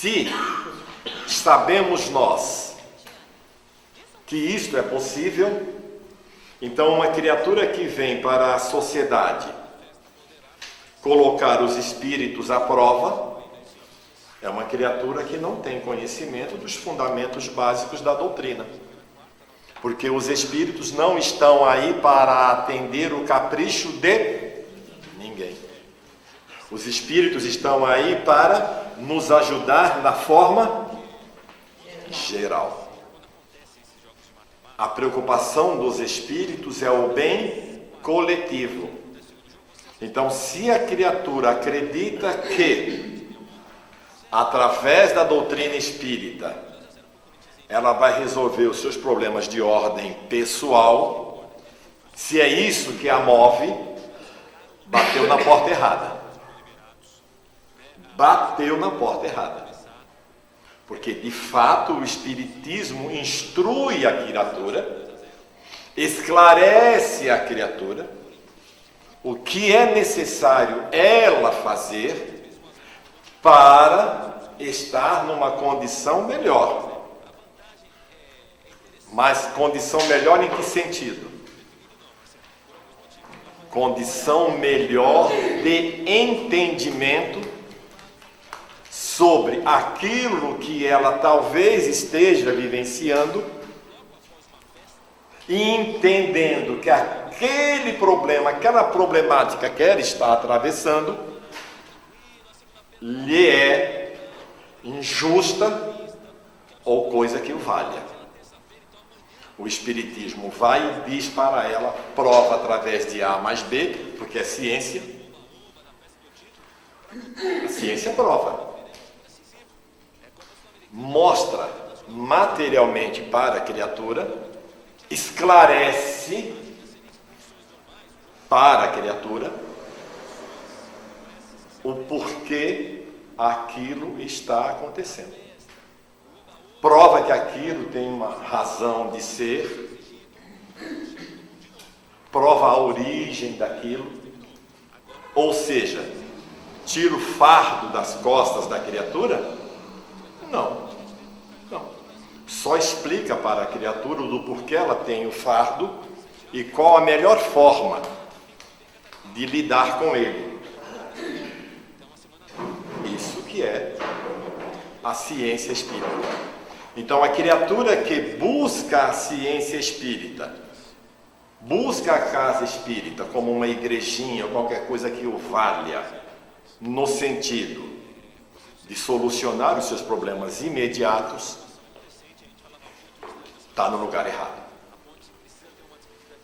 Se sabemos nós que isto é possível, então uma criatura que vem para a sociedade colocar os espíritos à prova é uma criatura que não tem conhecimento dos fundamentos básicos da doutrina. Porque os espíritos não estão aí para atender o capricho de ninguém. Os espíritos estão aí para nos ajudar na forma geral. A preocupação dos espíritos é o bem coletivo. Então, se a criatura acredita que, através da doutrina espírita, ela vai resolver os seus problemas de ordem pessoal, se é isso que a move, bateu na porta errada. Bateu na porta errada. Porque, de fato, o Espiritismo instrui a criatura, esclarece a criatura, o que é necessário ela fazer para estar numa condição melhor. Mas condição melhor em que sentido? Condição melhor de entendimento sobre aquilo que ela talvez esteja vivenciando e entendendo que aquele problema, aquela problemática que ela está atravessando lhe é injusta ou coisa que o valha. O Espiritismo vai e diz para ela, prova através de A mais B, porque é ciência. A ciência prova. Mostra materialmente para a criatura, esclarece para a criatura o porquê aquilo está acontecendo. Prova que aquilo tem uma razão de ser, prova a origem daquilo, ou seja, tira o fardo das costas da criatura? Não. Só explica para a criatura do porquê ela tem o fardo e qual a melhor forma de lidar com ele. Isso que é a ciência espírita. Então, a criatura que busca a ciência espírita, busca a casa espírita como uma igrejinha, ou qualquer coisa que o valha, no sentido de solucionar os seus problemas imediatos, está no lugar errado.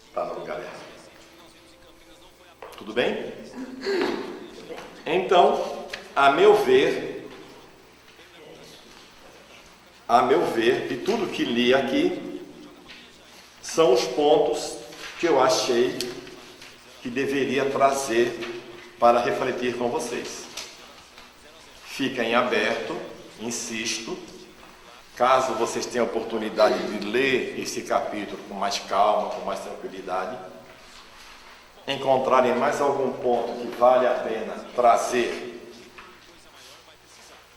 Está no lugar errado. Tudo bem? Então, a meu ver, de tudo que li aqui, são os pontos que eu achei que deveria trazer para refletir com vocês. Fica em aberto, insisto, caso vocês tenham oportunidade de ler esse capítulo com mais calma, com mais tranquilidade, encontrarem mais algum ponto que vale a pena trazer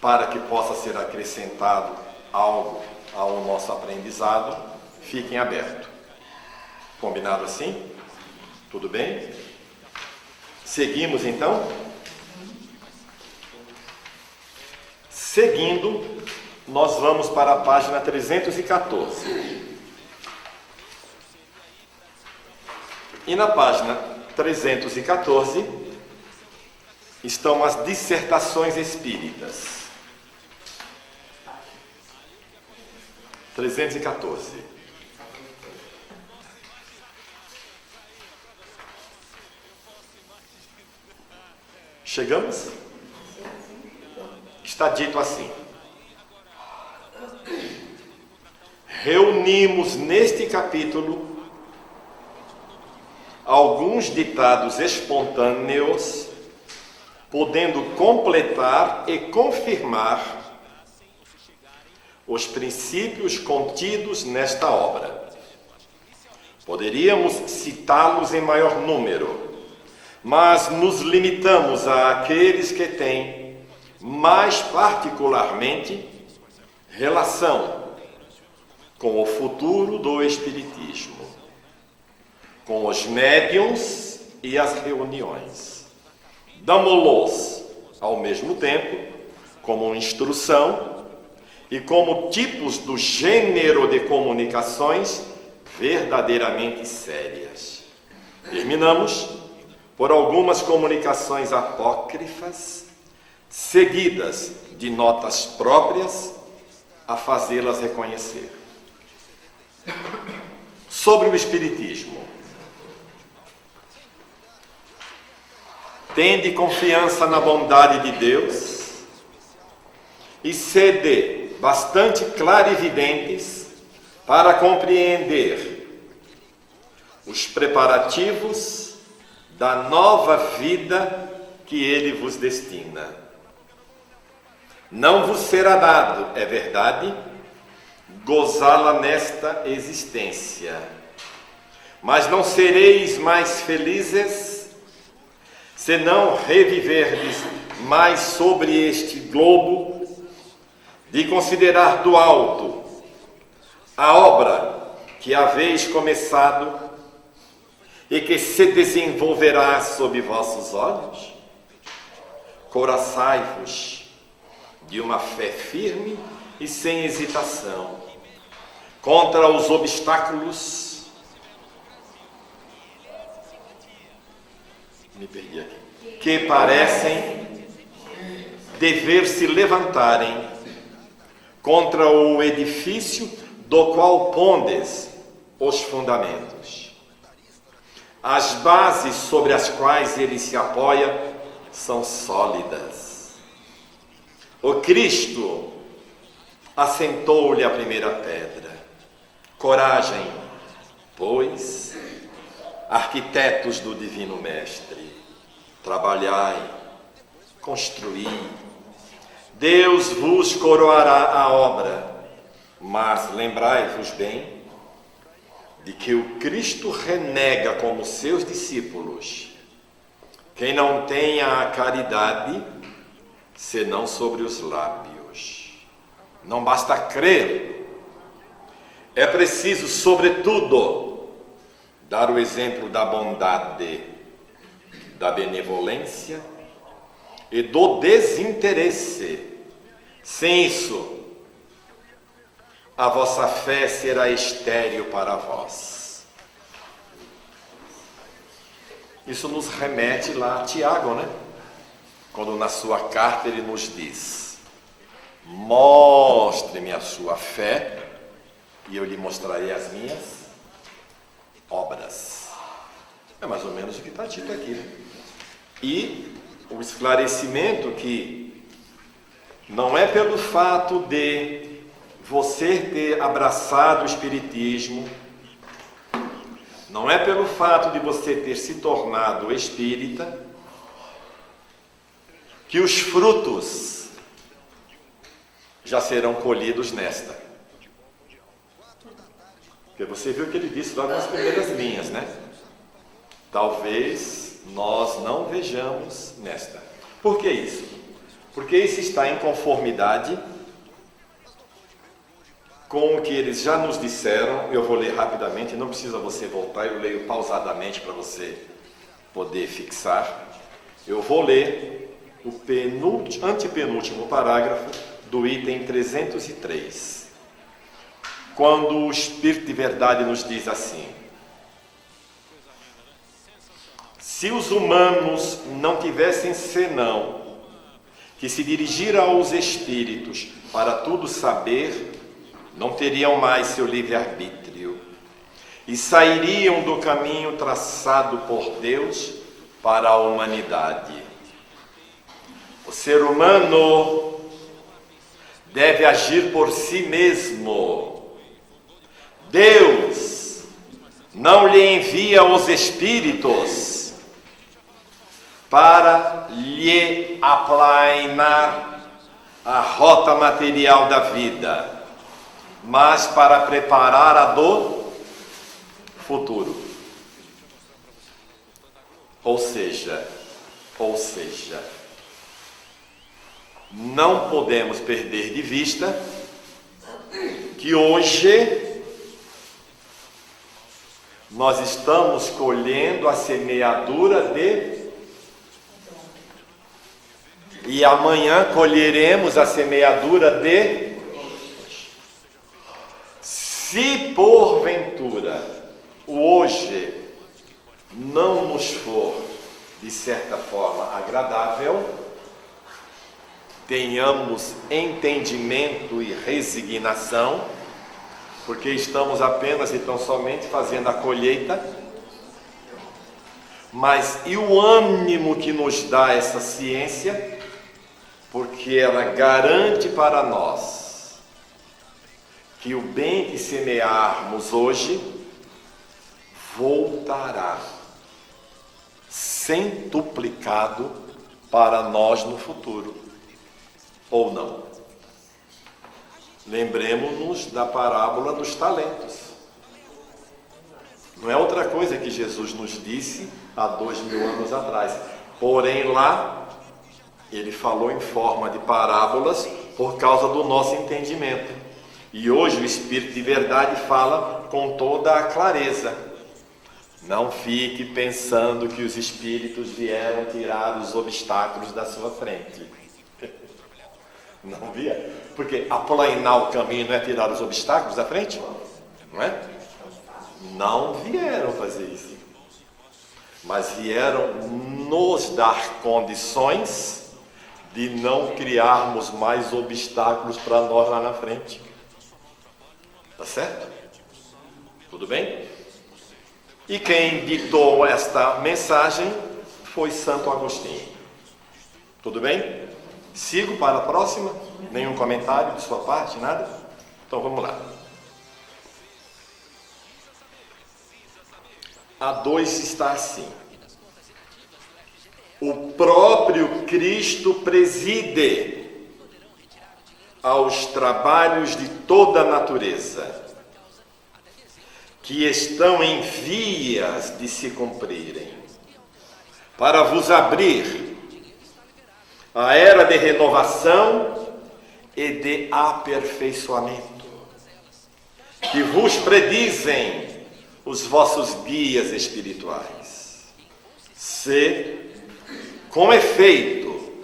para que possa ser acrescentado algo ao nosso aprendizado, fiquem abertos. Combinado assim? Tudo bem? Seguimos então? Seguindo, nós vamos para a página 314. E na página 314 estão as dissertações espíritas. 314. Chegamos? Está dito assim: reunimos neste capítulo alguns ditados espontâneos, podendo completar e confirmar os princípios contidos nesta obra. Poderíamos citá-los em maior número, mas nos limitamos àqueles que têm mais particularmente relação com o futuro do Espiritismo, com os médiuns e as reuniões. Damos-los, ao mesmo tempo, como instrução e como tipos do gênero de comunicações verdadeiramente sérias. Terminamos por algumas comunicações apócrifas, seguidas de notas próprias, a fazê-las reconhecer. Sobre o Espiritismo. Tende confiança na bondade de Deus e sede bastante clarividentes para compreender os preparativos da nova vida que Ele vos destina. Não vos será dado, é verdade, gozá-la nesta existência, mas não sereis mais felizes se não reviverdes mais sobre este globo, de considerar do alto a obra que haveis começado e que se desenvolverá sob vossos olhos. Coraçai-vos de uma fé firme e sem hesitação contra os obstáculos. Me perdi aqui. Que parecem dever se levantarem contra o edifício do qual pondes os fundamentos. As bases sobre as quais ele se apoia são sólidas. O Cristo assentou-lhe a primeira pedra. Coragem, pois, arquitetos do Divino Mestre, trabalhai, construí. Deus vos coroará a obra, mas lembrai-vos bem de que o Cristo renega como seus discípulos quem não tenha a caridade senão sobre os lábios. Não basta crer, é preciso, sobretudo, dar o exemplo da bondade, da benevolência e do desinteresse. Sem isso, a vossa fé será estéril para vós. Isso nos remete lá a Tiago, né? Quando na sua carta ele nos diz: mostre-me a sua fé e eu lhe mostrarei as minhas obras. É mais ou menos o que está dito aqui, né? E o esclarecimento que não é pelo fato de você ter abraçado o Espiritismo, não é pelo fato de você ter se tornado espírita, que os frutos já serão colhidos nesta. Porque você viu o que ele disse lá nas primeiras linhas, né? Talvez nós não vejamos nesta. Por que isso? Porque isso está em conformidade com o que eles já nos disseram. Eu vou ler rapidamente, não precisa você voltar, eu leio pausadamente para você poder fixar. Eu vou ler o antepenúltimo parágrafo do item 303. Quando o Espírito de Verdade nos diz assim: se os humanos não tivessem senão que se dirigir aos espíritos para tudo saber, não teriam mais seu livre-arbítrio e sairiam do caminho traçado por Deus para a humanidade. O ser humano deve agir por si mesmo. Deus não lhe envia os espíritos para lhe aplainar a rota material da vida, mas para preparar a do futuro. Ou seja, não podemos perder de vista que hoje nós estamos colhendo a semeadura e amanhã colheremos a semeadura se porventura o hoje não nos for de certa forma agradável, tenhamos entendimento e resignação, porque estamos apenas e tão somente fazendo a colheita, mas e o ânimo que nos dá essa ciência, porque ela garante para nós que o bem que semearmos hoje voltará centuplicado para nós no futuro, ou não? Lembremos-nos da parábola dos talentos. Não é outra coisa que Jesus nos disse há 2000 anos atrás. Porém, lá, ele falou em forma de parábolas por causa do nosso entendimento. E hoje o Espírito de verdade fala com toda a clareza. Não fique pensando que os Espíritos vieram tirar os obstáculos da sua frente. Não via? Porque aplanar o caminho não é tirar os obstáculos da frente? Não é? Não vieram fazer isso. Mas vieram nos dar condições de não criarmos mais obstáculos para nós lá na frente. Tá certo? Tudo bem? E quem ditou esta mensagem foi Santo Agostinho. Tudo bem? Sigo para a próxima? Nenhum comentário de sua parte? Nada? Então vamos lá. A 2 está assim: o próprio Cristo preside aos trabalhos de toda a natureza, que estão em vias de se cumprirem, para vos abrir a era de renovação e de aperfeiçoamento, que vos predizem os vossos guias espirituais. Se, com efeito,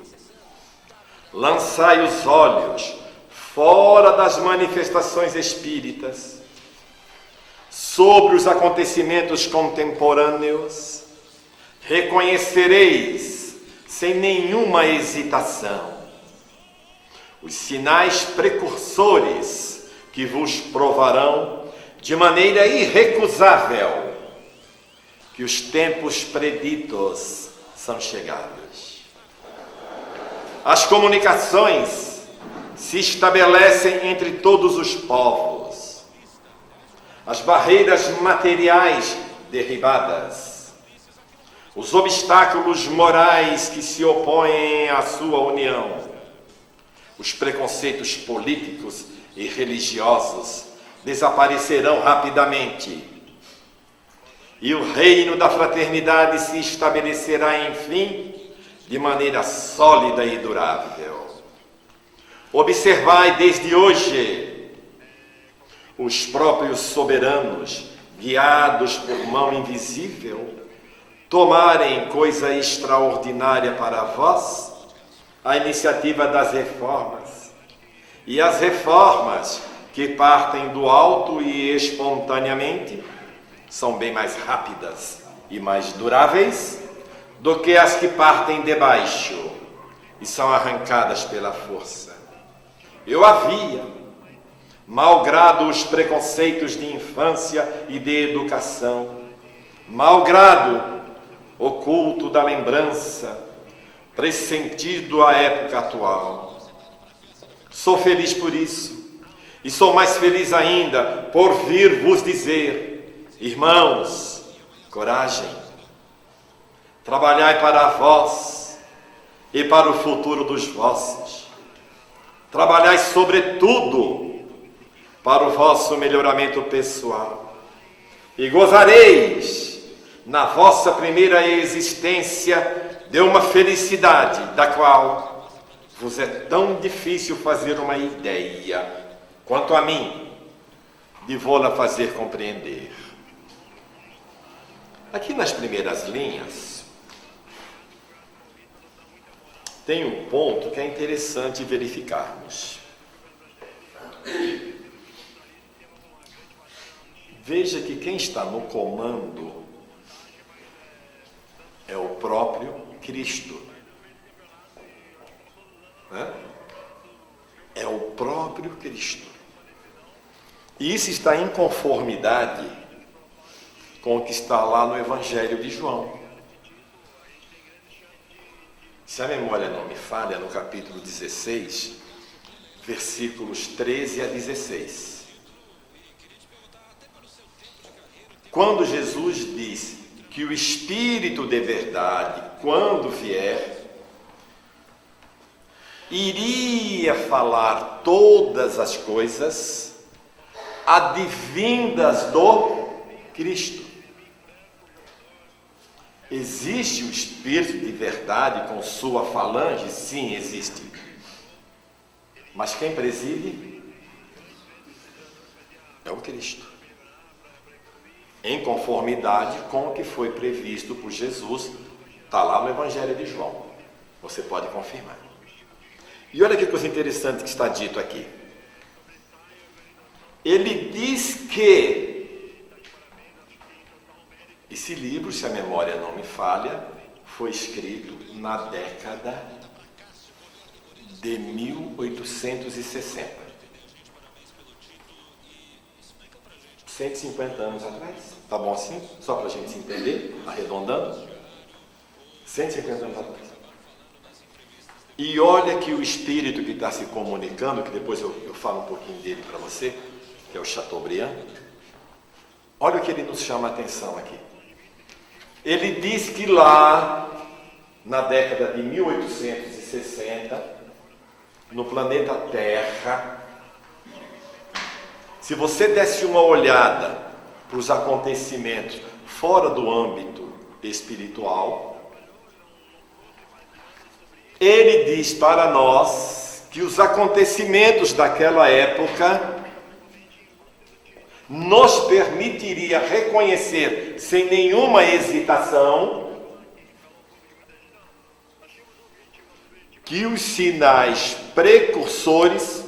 lançai os olhos fora das manifestações espíritas, sobre os acontecimentos contemporâneos, reconhecereis, sem nenhuma hesitação, os sinais precursores que vos provarão de maneira irrecusável que os tempos preditos são chegados. As comunicações se estabelecem entre todos os povos, as barreiras materiais derribadas, os obstáculos morais que se opõem à sua união, os preconceitos políticos e religiosos desaparecerão rapidamente, e o reino da fraternidade se estabelecerá, enfim, de maneira sólida e durável. Observai desde hoje os próprios soberanos, guiados por mão invisível, tomarem coisa extraordinária para vós, a iniciativa das reformas. E as reformas que partem do alto e espontaneamente são bem mais rápidas e mais duráveis do que as que partem de baixo e são arrancadas pela força. Eu havia, malgrado os preconceitos de infância e de educação, malgrado o culto da lembrança, pressentido à época atual. Sou feliz por isso, e sou mais feliz ainda por vir vos dizer: irmãos, coragem, trabalhai para vós e para o futuro dos vossos. Trabalhai sobretudo para o vosso melhoramento pessoal, e gozareis na vossa primeira existência de uma felicidade da qual vos é tão difícil fazer uma ideia, quanto a mim, de vou-la fazer compreender. Aqui nas primeiras linhas, tem um ponto que é interessante verificarmos. Veja que quem está no comando é o próprio Cristo. É o próprio Cristo. E isso está em conformidade com o que está lá no Evangelho de João. Se a memória não me falha, no capítulo 16, versículos 13 a 16. Quando Jesus diz que o Espírito de verdade, quando vier, iria falar todas as coisas advindas do Cristo. Existe o Espírito de verdade com sua falange? Sim, existe. Mas quem preside é o Cristo, em conformidade com o que foi previsto por Jesus. Está lá no Evangelho de João, você pode confirmar. E olha que coisa interessante que está dito aqui. Ele diz que esse livro, se a memória não me falha, foi escrito na década de 1860. 150 anos atrás. Tá bom assim? Só para a gente se entender, arredondando. 150 anos atrás. E olha que o espírito que está se comunicando, que depois eu falo um pouquinho dele para você, que é o Chateaubriand, olha o que ele nos chama a atenção aqui. Ele diz que lá, na década de 1860, no planeta Terra, se você desse uma olhada para os acontecimentos fora do âmbito espiritual, ele diz para nós que os acontecimentos daquela época nos permitiria reconhecer sem nenhuma hesitação que os sinais precursores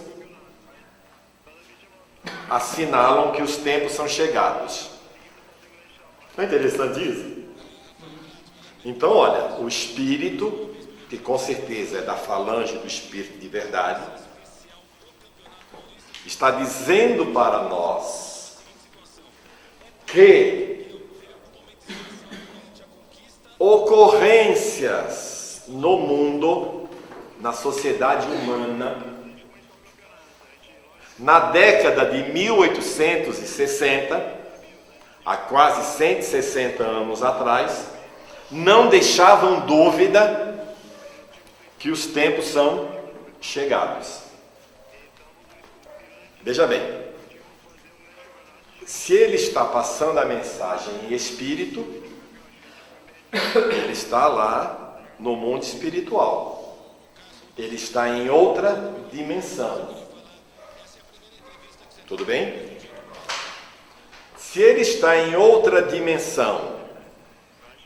assinalam que os tempos são chegados. Não é interessante isso? Então, olha, o Espírito, que com certeza é da falange do Espírito de verdade, está dizendo para nós que ocorrências no mundo, na sociedade humana, na década de 1860, há quase 160 anos atrás, não deixavam dúvida que os tempos são chegados. Veja bem, se ele está passando a mensagem em espírito, ele está lá no mundo espiritual. Ele está em outra dimensão. Tudo bem? Se ele está em outra dimensão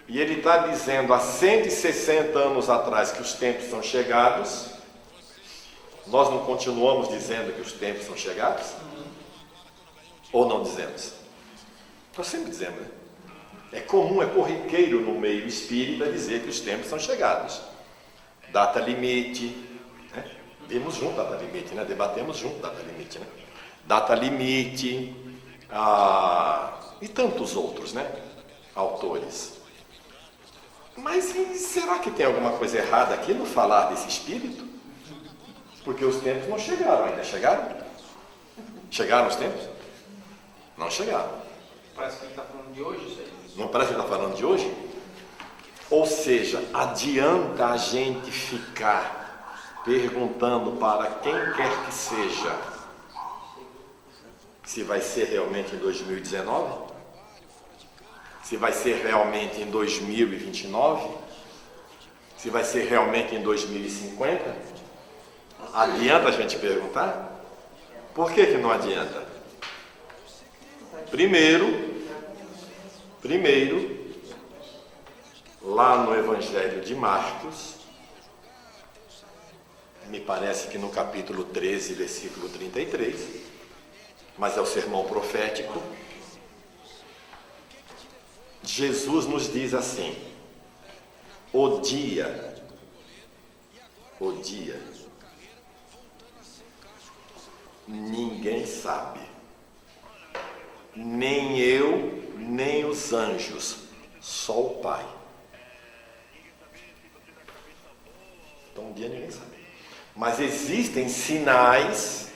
e ele está dizendo há 160 anos atrás que os tempos são chegados, nós não continuamos dizendo que os tempos são chegados? Ou não dizemos? Nós sempre dizemos, né? É comum, é corriqueiro no meio espírita dizer que os tempos são chegados. Data limite, né? Vimos junto data limite, né? Debatemos junto data limite, né? Data limite, e tantos outros, né? Autores. Mas será que tem alguma coisa errada aqui no falar desse espírito? Porque os tempos não chegaram ainda. Chegaram? Chegaram os tempos? Não chegaram. Parece que ele está falando de hoje, isso aí. Não parece que ele está falando de hoje? Ou seja, adianta a gente ficar perguntando para quem quer que seja se vai ser realmente em 2019? Se vai ser realmente em 2029? Se vai ser realmente em 2050? Adianta a gente perguntar? Por que não adianta? Primeiro, lá no Evangelho de Marcos, me parece que no capítulo 13, versículo 33, mas é o sermão profético, Jesus nos diz assim: o dia, ninguém sabe, nem eu, nem os anjos, só o Pai. Então, um dia ninguém sabe. Mas existem sinais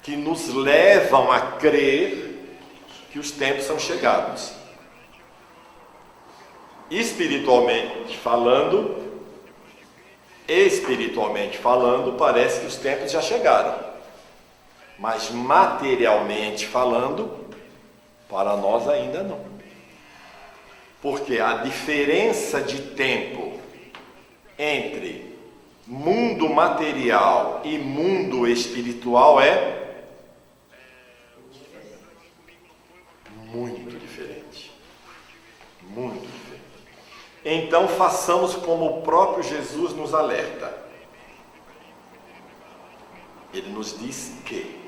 que nos levam a crer que os tempos são chegados. Espiritualmente falando, parece que os tempos já chegaram. Mas materialmente falando, para nós ainda não. Porque a diferença de tempo entre mundo material e mundo espiritual é muito diferente. Muito diferente. Então façamos como o próprio Jesus nos alerta. Ele nos diz que,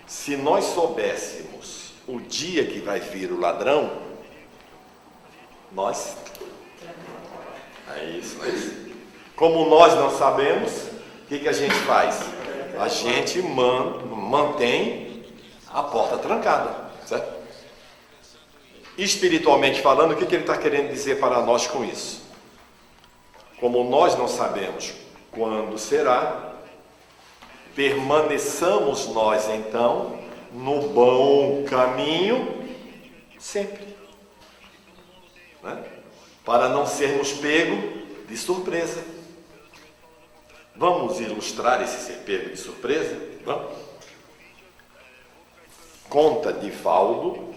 se nós soubéssemos o dia que vai vir o ladrão, nós... É isso. Como nós não sabemos, o que a gente faz? A gente mantém a porta trancada, certo? Espiritualmente falando, o que ele está querendo dizer para nós com isso? Como nós não sabemos quando será, permaneçamos nós então no bom caminho sempre, né? Para não sermos pegos de surpresa. Vamos ilustrar esse ser pego de surpresa? Vamos? Conta Divaldo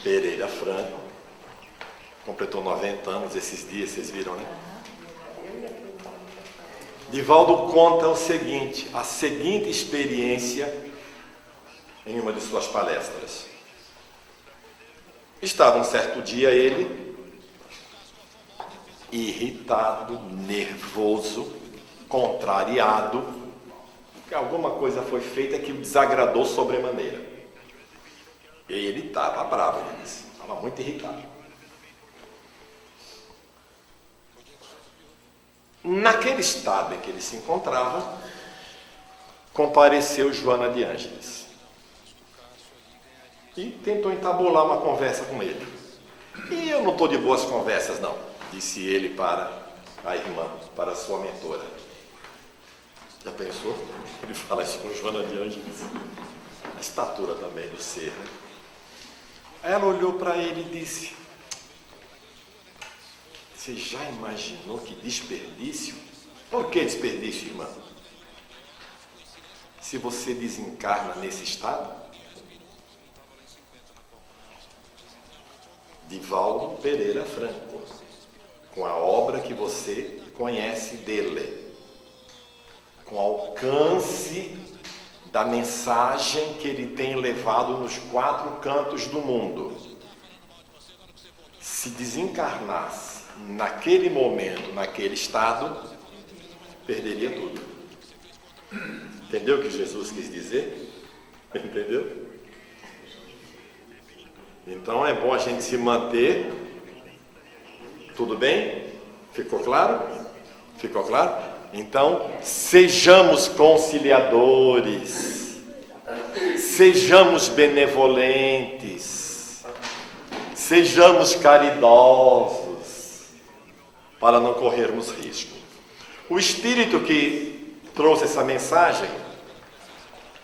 Pereira Franco, completou 90 anos esses dias, vocês viram, né? Divaldo conta a seguinte experiência em uma de suas palestras. Estava um certo dia ele, irritado, nervoso, contrariado, porque alguma coisa foi feita que o desagradou sobremaneira. E ele estava bravo, ele disse, estava muito irritado. Naquele estado em que ele se encontrava, compareceu Joana de Ângeles e tentou entabular uma conversa com ele. E eu não estou de boas conversas, não, disse ele para a irmã, para a sua mentora. Já pensou? Ele fala isso com Joana de Ângeles. A estatura também do ser, né? Ela olhou para ele e disse: você já imaginou que desperdício? Por que desperdício, irmã? Se você desencarna nesse estado? Divaldo Pereira Franco, com a obra que você conhece dele, com o alcance da mensagem que ele tem levado nos 4 cantos do mundo. Se desencarnasse naquele momento, naquele estado, perderia tudo. Entendeu o que Jesus quis dizer? Entendeu? Então é bom a gente se manter. Tudo bem? Ficou claro? Ficou claro? Então, sejamos conciliadores, sejamos benevolentes, sejamos caridosos, para não corrermos risco. O espírito que trouxe essa mensagem,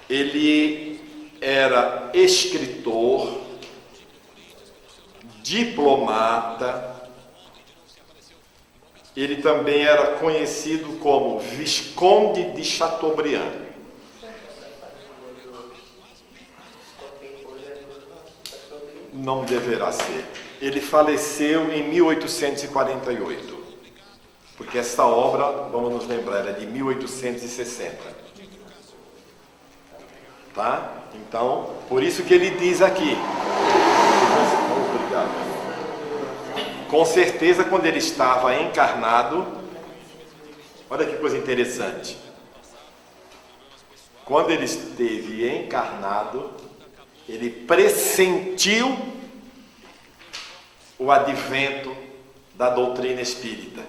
ele era escritor, diplomata. Ele também era conhecido como Visconde de Chateaubriand. Não deverá ser. Ele faleceu em 1848. Porque essa obra, vamos nos lembrar, é de 1860. Tá? Então, por isso que ele diz aqui. Obrigado. Com certeza, quando ele estava encarnado, olha que coisa interessante. Quando ele esteve encarnado, ele pressentiu o advento da doutrina espírita.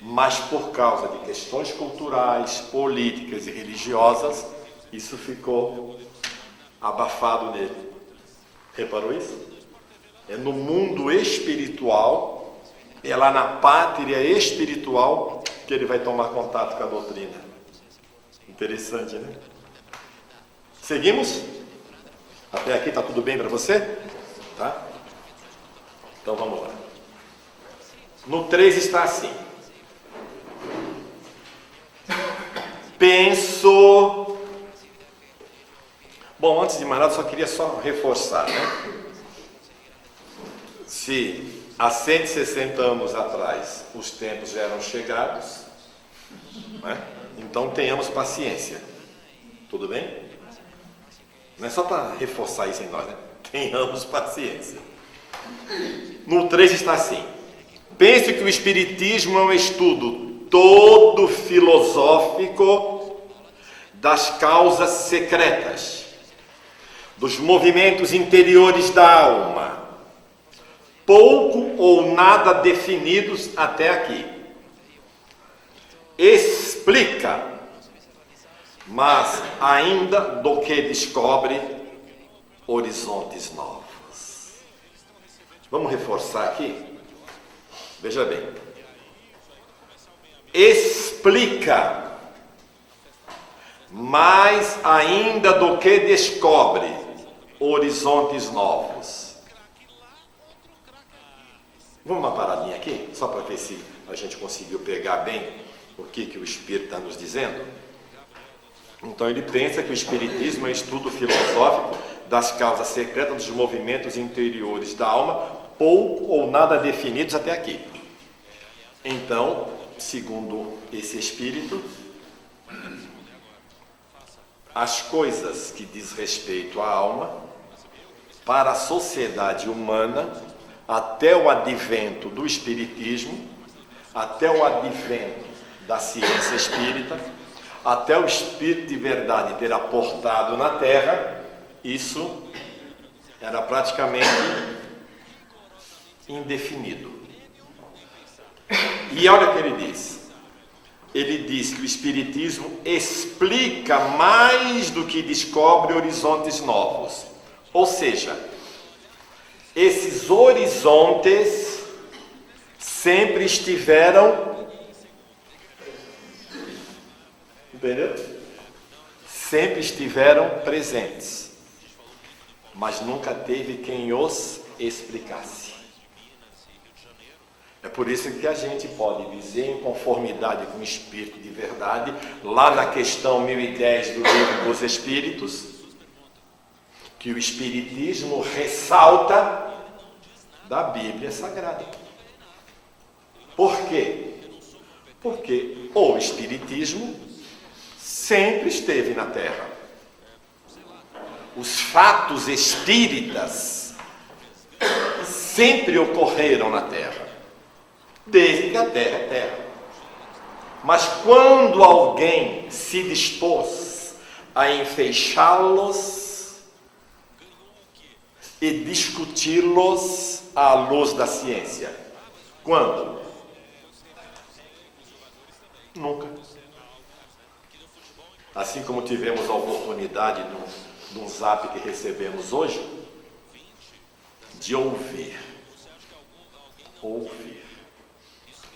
Mas por causa de questões culturais, políticas e religiosas, isso ficou abafado nele. Reparou isso? É no mundo espiritual, é lá na pátria espiritual que ele vai tomar contato com a doutrina. Interessante, né? Seguimos? Até aqui está tudo bem para você? Tá? Então vamos lá. No 3 está assim. Penso... Bom, antes de mais nada, só queria reforçar, né? Se há 160 anos atrás os tempos já eram chegados, né? Então tenhamos paciência. Tudo bem? Não é só para reforçar isso em nós, né? Tenhamos paciência. No 3 está assim. Pense que o Espiritismo é um estudo todo filosófico das causas secretas, dos movimentos interiores da alma, pouco ou nada definidos até aqui. Explica, mas ainda do que descobre horizontes novos. Vamos reforçar aqui? Veja bem. Explica, mais ainda do que descobre horizontes novos. Vamos uma paradinha aqui, só para ver se a gente conseguiu pegar bem o que o Espírito está nos dizendo. Então ele pensa que o Espiritismo é um estudo filosófico das causas secretas dos movimentos interiores da alma, pouco ou nada definidos até aqui. Então, segundo esse Espírito, as coisas que diz respeito à alma, para a sociedade humana, até o advento do Espiritismo, até o advento da ciência espírita, até o Espírito de verdade ter aportado na Terra, isso era praticamente indefinido. E olha o que ele diz. Ele diz que o Espiritismo explica mais do que descobre horizontes novos. Ou seja, esses horizontes sempre estiveram, entendeu? Sempre estiveram presentes, mas nunca teve quem os explicasse. É por isso que a gente pode dizer, em conformidade com o Espírito de verdade, lá na questão 1010 do Livro dos Espíritos, que o Espiritismo ressalta da Bíblia Sagrada. Por quê? Porque o Espiritismo sempre esteve na Terra. Os fatos espíritas sempre ocorreram na Terra, desde que a Terra é Terra. Mas quando alguém se dispôs a enfeixá-los e discuti-los à luz da ciência, quando? Nunca. Assim como tivemos a oportunidade de um zap que recebemos hoje, de ouvir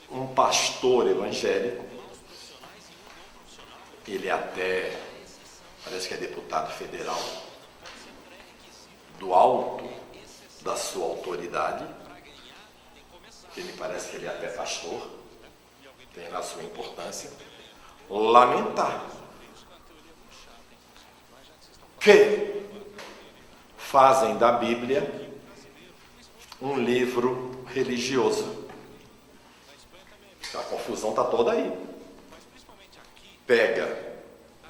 um pastor evangélico, ele até parece que é deputado federal, do alto da sua autoridade, ele parece que ele é até pastor, tem lá sua importância, lamentar que fazem da Bíblia um livro religioso. A confusão está toda aí. Pega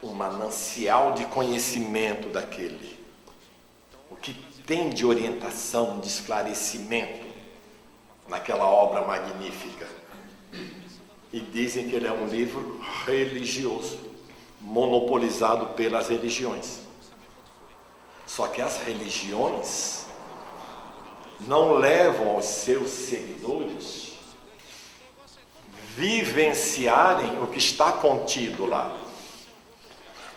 um manancial de conhecimento daquele, o que tem de orientação, de esclarecimento naquela obra magnífica, e dizem que ele é um livro religioso, monopolizado pelas religiões. Só que as religiões não levam aos seus seguidores vivenciarem o que está contido lá.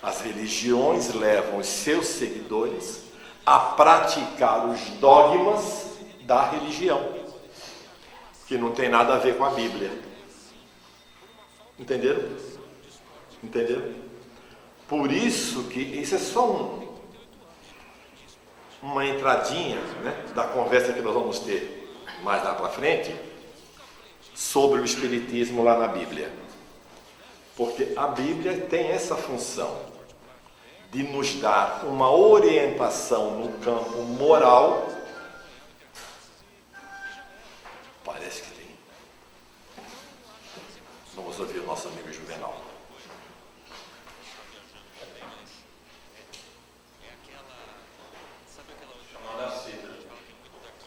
As religiões levam os seus seguidores a praticar os dogmas da religião, que não tem nada a ver com a Bíblia. Entenderam? Entenderam? Por isso que isso é só uma entradinha, né, da conversa que nós vamos ter mais lá para frente sobre o Espiritismo lá na Bíblia. Porque a Bíblia tem essa função de nos dar uma orientação no campo moral. Parece que tem. Vamos ouvir o nosso amigo Juvenal.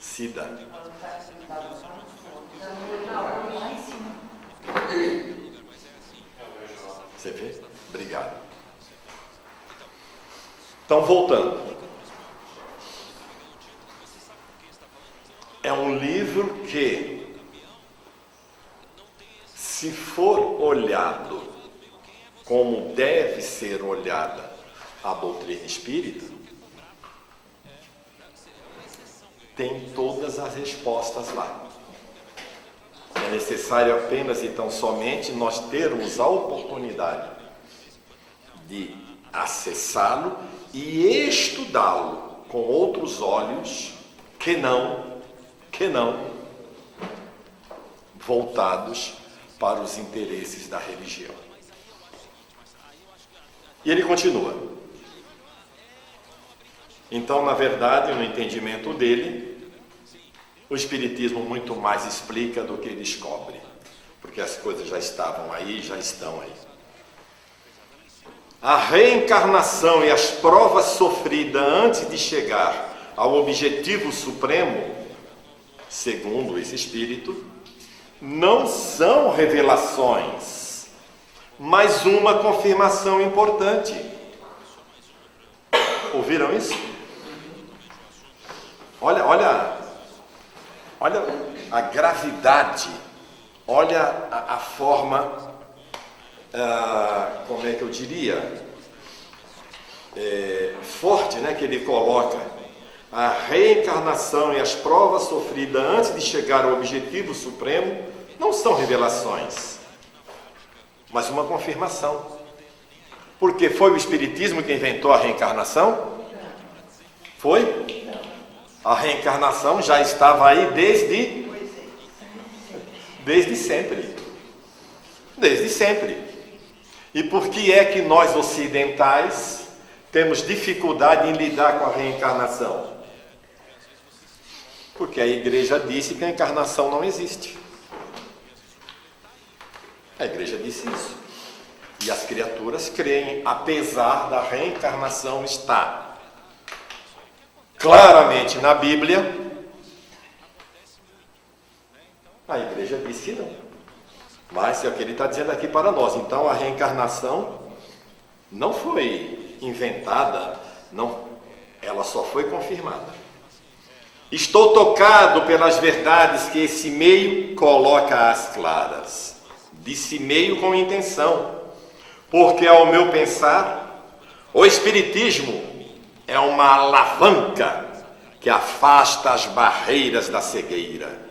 Cida. Você vê? Obrigado. Então, voltando. É um livro que, se for olhado como deve ser olhada a doutrina espírita, tem todas as respostas lá. É necessário apenas, então, somente nós termos a oportunidade de acessá-lo e estudá-lo com outros olhos que não voltados para os interesses da religião. E ele continua. Então, na verdade, no entendimento dele, o Espiritismo muito mais explica do que descobre, porque as coisas já estavam aí, já estão aí. A reencarnação e as provas sofridas antes de chegar ao objetivo supremo, segundo esse Espírito, não são revelações, mas uma confirmação importante. Ouviram isso? Olha a gravidade, olha a forma, como é que eu diria, forte, né, que ele coloca. A reencarnação e as provas sofridas antes de chegar ao objetivo supremo não são revelações, mas uma confirmação. Porque foi o Espiritismo que inventou a reencarnação? Foi? A reencarnação já estava aí desde sempre. Desde sempre. E por que é que nós ocidentais temos dificuldade em lidar com a reencarnação? Porque a igreja disse que a encarnação não existe. A igreja disse isso. E as criaturas creem, apesar da reencarnação estar claramente na Bíblia, a igreja diz que não. Mas é o que ele está dizendo aqui para nós. Então a reencarnação não foi inventada, não, ela só foi confirmada. Estou tocado pelas verdades que esse meio coloca às claras. Disse meio com intenção, porque ao meu pensar, o Espiritismo é uma alavanca que afasta as barreiras da cegueira.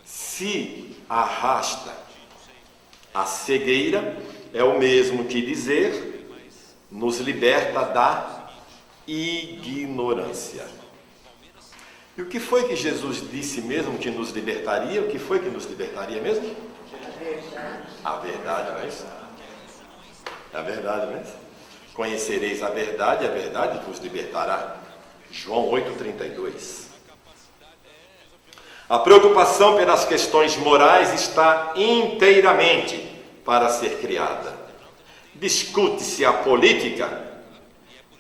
Se arrasta a cegueira, é o mesmo que dizer, nos liberta da ignorância. E o que foi que Jesus disse mesmo que nos libertaria? O que foi que nos libertaria mesmo? A verdade, não é isso? É a verdade, não é isso? Conhecereis a verdade vos libertará. João 8,32. A preocupação pelas questões morais está inteiramente para ser criada. Discute-se a política,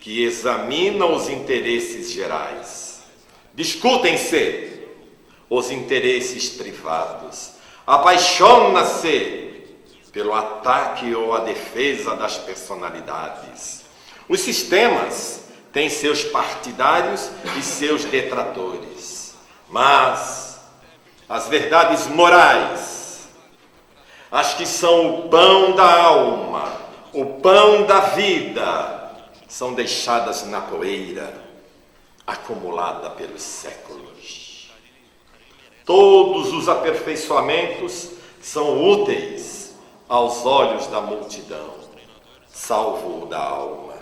que examina os interesses gerais. Discutem-se os interesses privados. Apaixona-se pelo ataque ou a defesa das personalidades. Os sistemas têm seus partidários e seus detratores. Mas as verdades morais, as que são o pão da alma, o pão da vida, são deixadas na poeira, acumulada pelos séculos. Todos os aperfeiçoamentos são úteis aos olhos da multidão, salvo o da alma.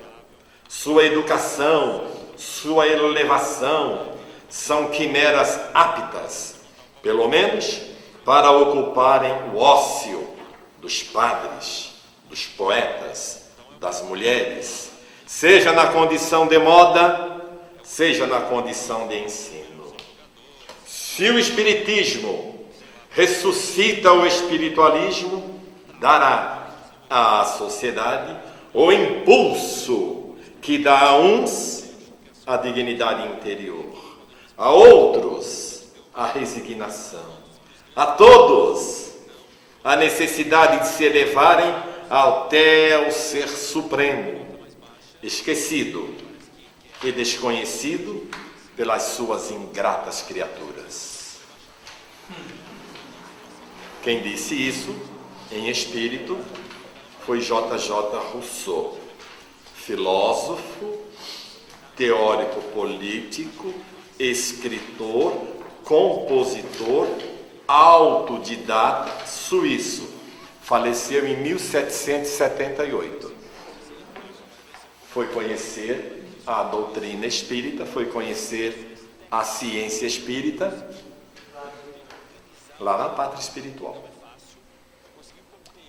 Sua educação, sua elevação são quimeras aptas, pelo menos, para ocuparem o ócio dos padres, dos poetas, das mulheres, seja na condição de moda, seja na condição de ensino. Se o Espiritismo ressuscita o espiritualismo, dará à sociedade o impulso que dá a uns a dignidade interior, a outros a resignação, a todos a necessidade de se elevarem até o Ser Supremo, esquecido e desconhecido pelas suas ingratas criaturas. Quem disse isso, em espírito, foi J.J. Rousseau, filósofo, teórico político, escritor, compositor, autodidata suíço. Faleceu em 1778. Foi conhecer a doutrina espírita, foi conhecer a ciência espírita lá na pátria espiritual.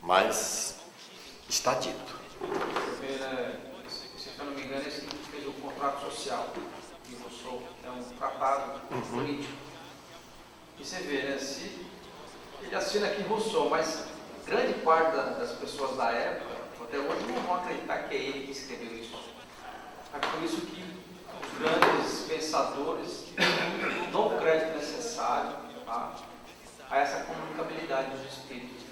Mas está dito. Se eu não me engano, esse que fez o contrato social de Rousseau, é um tratado político. E você vê, né, se ele assina aqui Rousseau, mas grande parte das pessoas da época, até hoje, não vão acreditar que é ele que escreveu isso. É por isso que os grandes pensadores não dão o crédito necessário a essa comunicabilidade dos espíritos.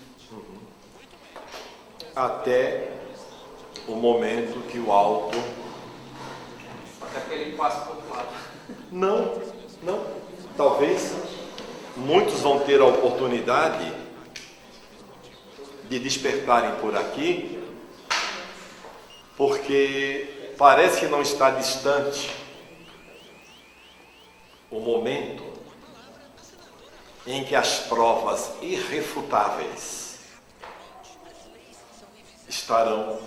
Até o momento que o alto... Até que ele passe para o outro lado. Não. Talvez muitos vão ter a oportunidade de despertarem por aqui, porque parece que não está distante o momento em que as provas irrefutáveis estarão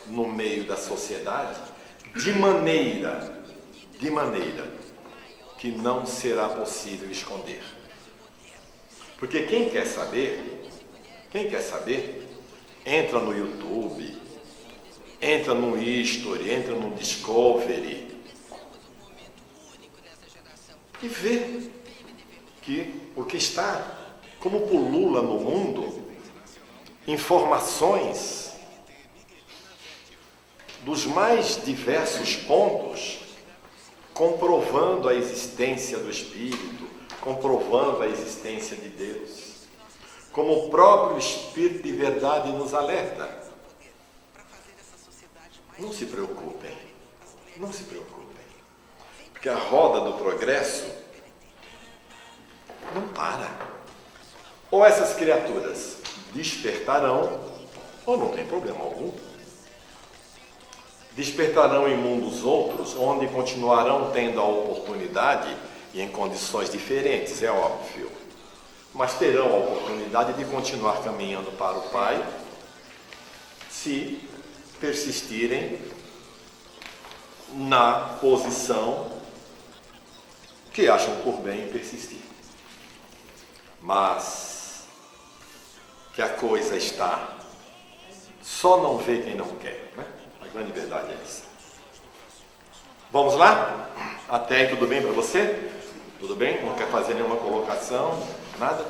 no meio da sociedade de maneira que não será possível esconder. Porque quem quer saber, entra no YouTube, entra no History, entra no Discovery e vê que o que está, como pulula no mundo, informações dos mais diversos pontos, comprovando a existência do Espírito, comprovando a existência de Deus. Como o próprio Espírito de verdade nos alerta. Não se preocupem, porque a roda do progresso não para. Ou essas criaturas despertarão, ou não tem problema algum. Despertarão em mundos outros, onde continuarão tendo a oportunidade, e em condições diferentes, é óbvio, mas terão a oportunidade de continuar caminhando para o Pai, se persistirem na posição que acham por bem persistir. Mas que a coisa está, só não vê quem não quer, né? A grande verdade é essa. Vamos lá? Até aí, tudo bem para você? Tudo bem? Não quer fazer nenhuma colocação? Nada?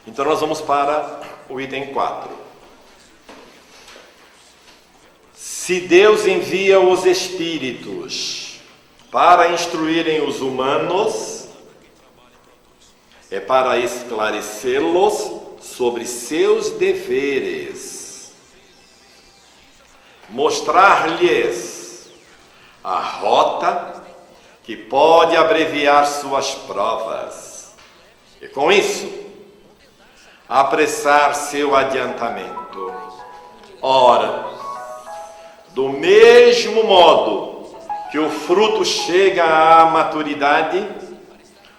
Então nós vamos para o item 4. Se Deus envia os Espíritos para instruírem os humanos, é para esclarecê-los sobre seus deveres, mostrar-lhes a rota que pode abreviar suas provas e, com isso, apressar seu adiantamento. Ora, do mesmo modo que o fruto chega à maturidade,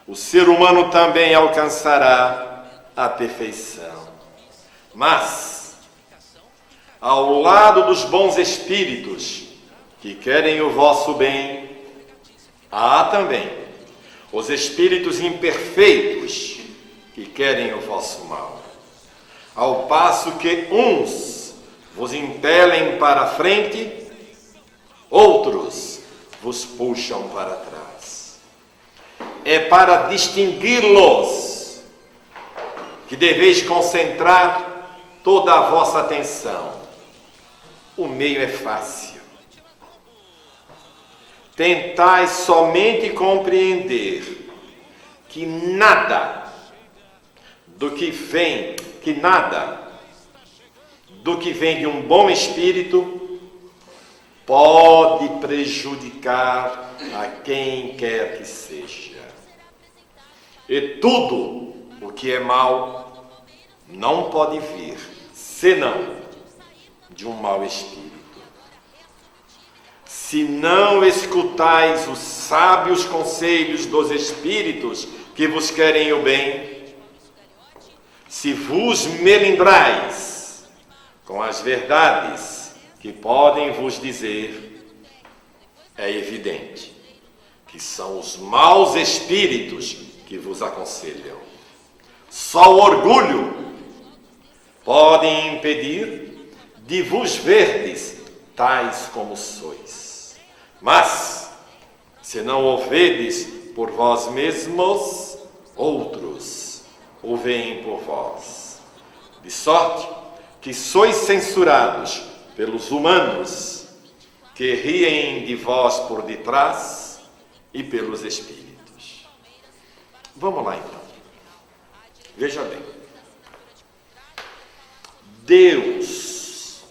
o ser humano também alcançará a perfeição. Mas, ao lado dos bons espíritos que querem o vosso bem, há também os espíritos imperfeitos que querem o vosso mal. Ao passo que uns vos impelem para a frente, outros vos puxam para trás. É para distingui-los que deveis concentrar toda a vossa atenção. O meio é fácil. Tentai somente compreender que nada do que vem de um bom espírito pode prejudicar a quem quer que seja. E tudo o que é mal não pode vir, senão de um mau espírito. Se não escutais os sábios conselhos dos espíritos que vos querem o bem, se vos melindrais com as verdades que podem vos dizer, é evidente que são os maus espíritos que vos aconselham. Só o orgulho pode impedir de vos verdes tais como sois. Mas, se não o vedes por vós mesmos, outros o veem por vós. De sorte que sois censurados pelos humanos, que riem de vós por detrás, e pelos espíritos. Vamos lá então. Veja bem. Deus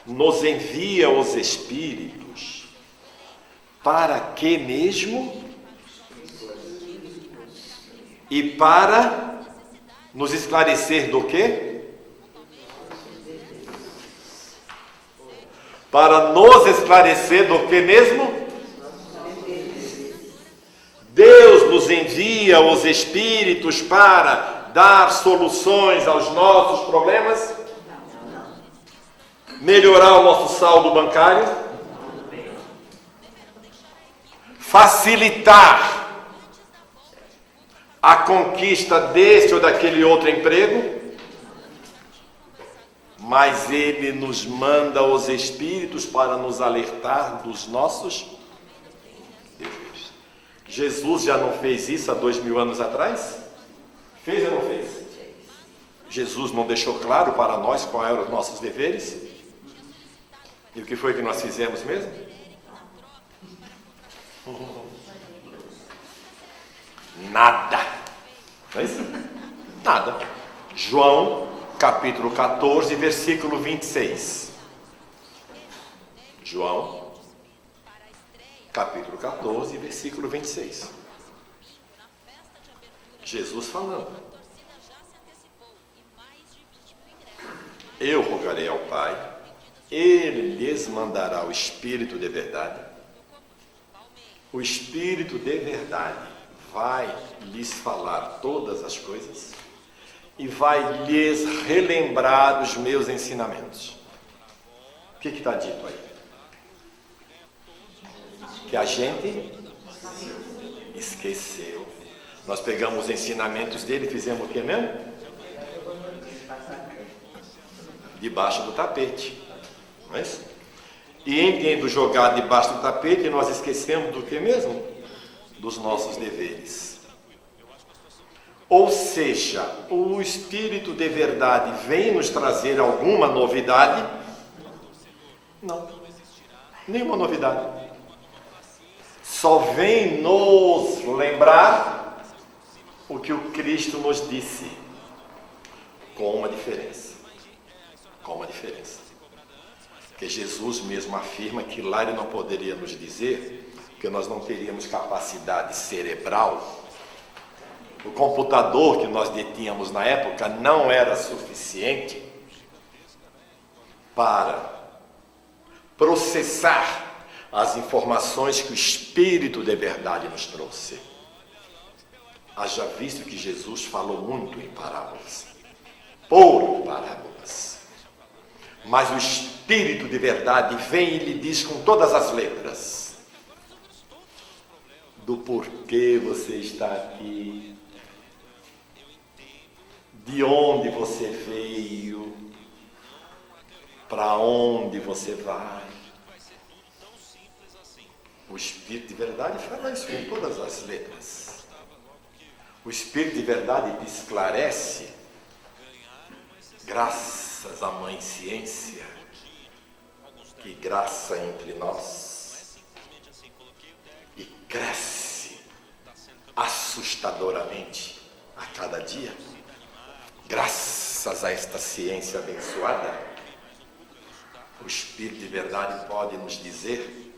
nos envia os espíritos para quê mesmo? E para nos esclarecer do quê? Para nos esclarecer do que mesmo? Deus nos envia os espíritos para dar soluções aos nossos problemas? Melhorar o nosso saldo bancário? Facilitar a conquista deste ou daquele outro emprego? Mas Ele nos manda os espíritos para nos alertar dos nossos deveres. Jesus já não fez isso há 2000 anos atrás? Fez ou não fez? Jesus não deixou claro para nós quais eram os nossos deveres? E o que foi que nós fizemos mesmo? Nada. Não é isso? Nada. João, capítulo 14, versículo 26. João, capítulo 14, versículo 26. Jesus falando. Eu rogarei ao Pai, Ele lhes mandará o Espírito de verdade. O Espírito de verdade vai lhes falar todas as coisas e vai lhes relembrar os meus ensinamentos. O que está dito aí? Que a gente esqueceu. Nós pegamos os ensinamentos dele e fizemos o que mesmo? Debaixo do tapete. Não é isso? E entendo jogar debaixo do tapete, nós esquecemos do que mesmo? dos nossos deveres. Ou seja, o Espírito de verdade vem nos trazer alguma novidade? Não, nenhuma novidade. Só vem nos lembrar o que o Cristo nos disse, com uma diferença. Com uma diferença. Porque Jesus mesmo afirma que lá ele não poderia nos dizer, porque nós não teríamos capacidade cerebral. O computador que nós detínhamos na época não era suficiente para processar as informações que o Espírito de verdade nos trouxe. Haja visto que Jesus falou muito em parábolas, por parábolas. Mas o Espírito de verdade vem e lhe diz com todas as letras do porquê você está aqui, de onde você veio, para onde você vai. O Espírito de verdade fala isso com todas as letras. O Espírito de verdade te esclarece, graças à Mãe Ciência, que graça entre nós, e cresce assustadoramente a cada dia. Graças a esta ciência abençoada, o Espírito de verdade pode nos dizer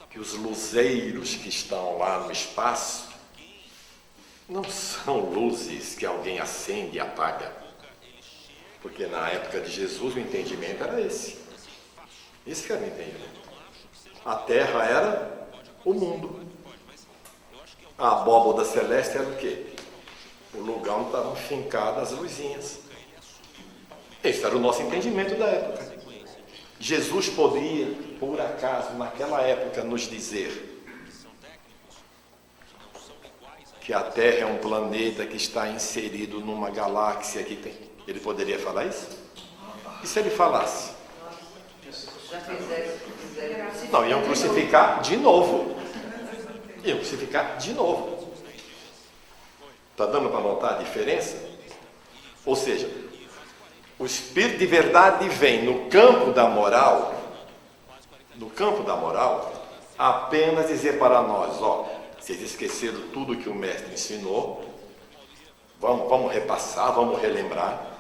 que os luzeiros que estão lá no espaço não são luzes que alguém acende e apaga. Porque na época de Jesus o entendimento era esse. Esse que era o entendimento. A terra era o mundo. A abóboda celeste era o quê? O lugar onde estavam fincadas as luzinhas. Esse era o nosso entendimento da época. Jesus poderia, por acaso, naquela época, nos dizer que a Terra é um planeta que está inserido numa galáxia que tem. Ele poderia falar isso? E se ele falasse? Não, iam crucificar de novo. Iam crucificar de novo. Está dando para notar a diferença? Ou seja, o Espírito de verdade vem no campo da moral, apenas dizer para nós, vocês esqueceram tudo que o Mestre ensinou, vamos repassar, vamos relembrar.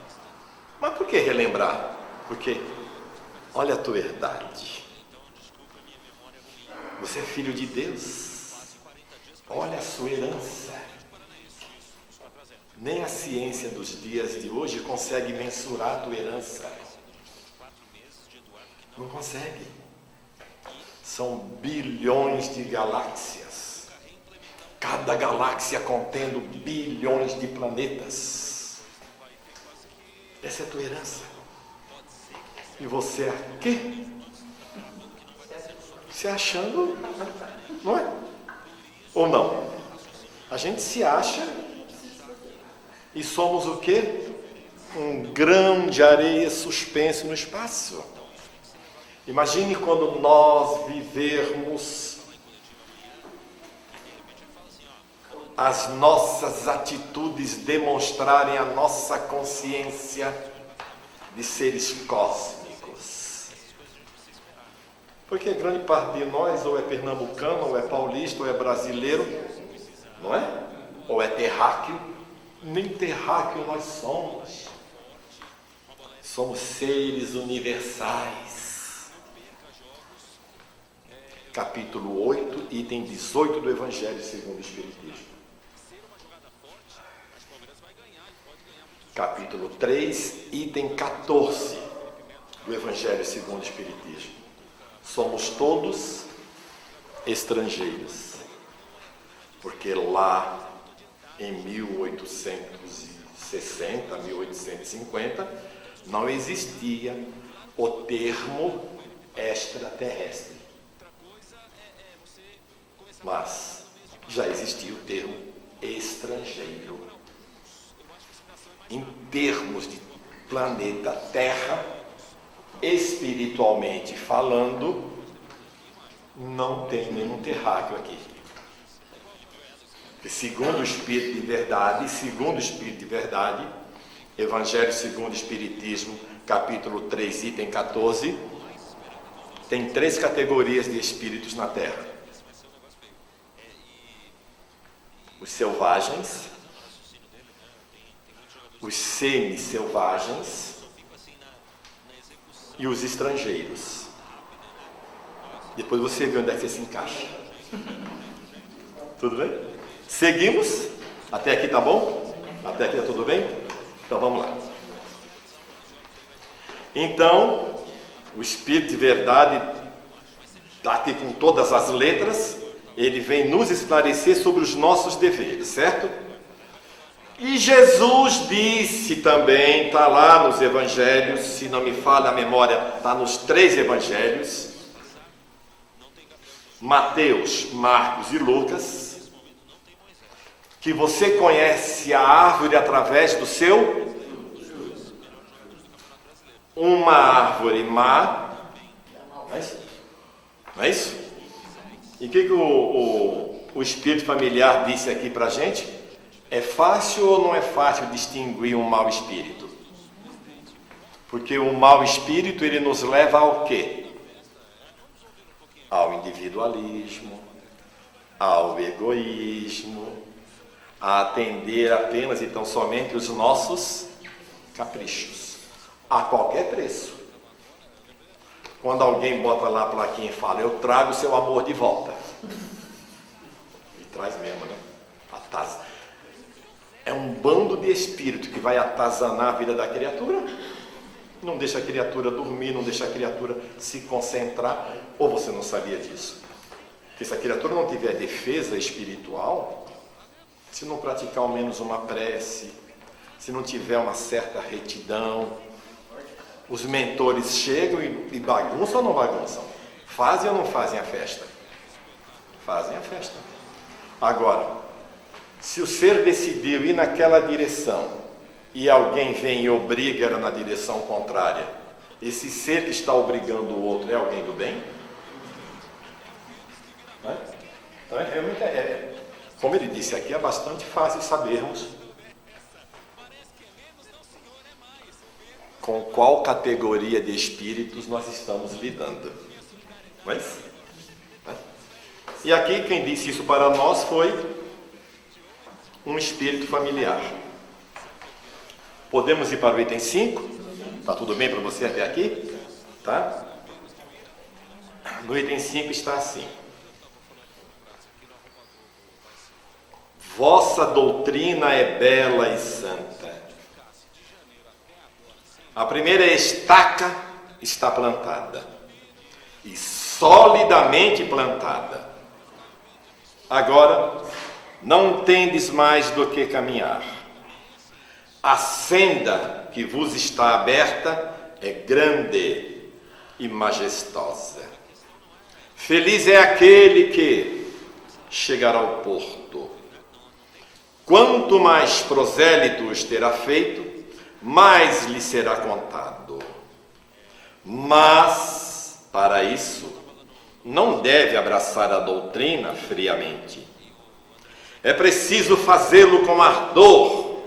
Mas por que relembrar? Porque, olha a tua herdade. Você é filho de Deus. Olha a sua herança. Nem a ciência dos dias de hoje consegue mensurar a tua herança. Não consegue. São bilhões de galáxias. Cada galáxia contendo bilhões de planetas. Essa é a tua herança. E você aqui, se achando, não é? Ou não? A gente se acha e somos o quê? Um grão de areia suspenso no espaço. Imagine quando nós vivermos as nossas atitudes demonstrarem a nossa consciência de seres cósmicos. Porque grande parte de nós ou é pernambucano, ou é paulista, ou é brasileiro, não é? Ou é terráqueo. Nem terráqueo nós somos. Somos seres universais. Capítulo 8, item 18 do Evangelho segundo o Espiritismo. Capítulo 3, item 14 do Evangelho segundo o Espiritismo. Somos todos estrangeiros. Porque lá em 1860, 1850, não existia o termo extraterrestre. Mas já existia o termo estrangeiro. Em termos de planeta Terra, espiritualmente falando, não tem nenhum terráqueo aqui. segundo o Espírito de verdade, Evangelho segundo o Espiritismo, capítulo 3, item 14, tem 3 categorias de espíritos na Terra: os selvagens, os semi-selvagens e os estrangeiros. Depois você vê onde é que você se encaixa. Tudo bem? Seguimos? Até aqui tá bom? Até aqui tá tudo bem? Então vamos lá. Então, o Espírito de verdade está aqui com todas as letras. Ele vem nos esclarecer sobre os nossos deveres, certo? E Jesus disse também, está lá nos evangelhos, se não me falha a memória, está nos 3 evangelhos, Mateus, Marcos e Lucas, que você conhece a árvore através do seu... Uma árvore má, não é isso? E o que o espírito familiar disse aqui para a gente? É fácil ou não é fácil distinguir um mau espírito? Porque o mau espírito, ele nos leva ao quê? Ao individualismo, ao egoísmo, a atender apenas e tão somente os nossos caprichos, a qualquer preço. Quando alguém bota lá a plaquinha e fala: eu trago seu amor de volta, e traz mesmo, né? É um bando de espírito que vai atazanar a vida da criatura, não deixa a criatura dormir, não deixa a criatura se concentrar. Ou você não sabia disso? Que se a criatura não tiver defesa espiritual, se não praticar ao menos uma prece, se não tiver uma certa retidão, os mentores chegam e bagunçam ou não bagunçam? Fazem ou não fazem a festa? Fazem a festa. Agora, se o ser decidiu ir naquela direção e alguém vem e obriga ela na direção contrária, esse ser que está obrigando o outro é alguém do bem? Não é? Então, realmente, como ele disse aqui, é bastante fácil sabermos com qual categoria de espíritos nós estamos lidando. Não é isso? E aqui quem disse isso para nós foi um espírito familiar. Podemos ir para o item 5? Está tudo bem para você até aqui? Tá? No item 5 está assim: vossa doutrina é bela e santa. A primeira estaca está plantada, e solidamente plantada. Agora, não tendes mais do que caminhar. A senda que vos está aberta é grande e majestosa. Feliz é aquele que chegará ao porto. Quanto mais prosélitos terá feito, mais lhe será contado. Mas, para isso, não deve abraçar a doutrina friamente. É preciso fazê-lo com ardor,